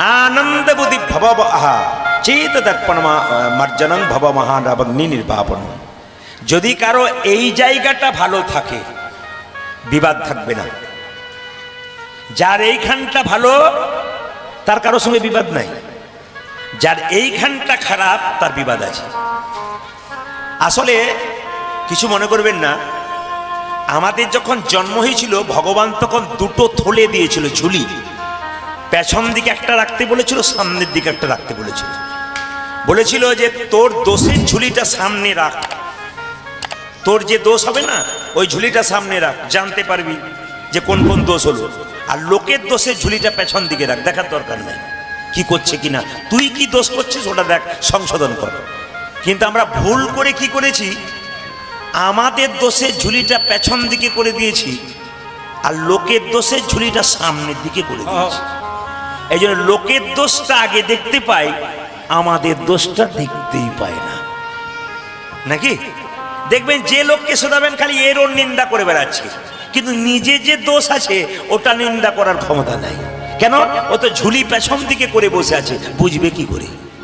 आनंद बुद्धि भव चेत दर्पण मार्जनं भव महानवग्नि निर्वापन। यदि कारो এই জায়গাটা ভালো থাকে বিবাদ থাকবে না। যার এইখানটা ভালো তার কারোর সঙ্গে বিবাদ নাই, যার এইখানটা খারাপ তার বিবাদ আছে। আসলে কিছু মনে করবেন না, আমাদের যখন জন্ম হয়েছিল ভগবান তখন দুটো থলে দিয়েছিল ঝুলি, পেছন দিকে একটা রাখতে বলেছিল, সামনের দিকে একটা রাখতে বলেছিল। বলেছিল যে তোর দোষের ঝুলিটা সামনে রাখ, তোর যে দোষ হবে না ওই ঝুলিটা সামনে রাখ, জানতে পারবি যে কোন কোন দোষ হলো। আর লোকের দোষের ঝুলিটা পেছন দিকে রাখ, দেখার দরকার নেই কি করছে কিনা, তুই কি দোষ করছিস ওটা দেখ, সংশোধন কর। কিন্তু আমরা ভুল করে কি করেছি, আমাদের দোষের ঝুলিটা পেছন দিকে করে দিয়েছি আর লোকের দোষের ঝুলিটা সামনের দিকে করে দিয়েছি। এই জন্য লোকের দোষটা আগে দেখতে পাই, আমাদের দোষটা দেখতেই পায় না। নাকি দেখবেন যে লোককে শোধাবেন খালি এর ওর নিন্দা করে বেড়াচ্ছে, কিন্তু নিজে যে দোষ আছে ওটা নিন্দা করার ক্ষমতা নাই। কেন? ও তো ঝুলি পেছন দিকে করে বসে আছে, বুঝবে কি করে?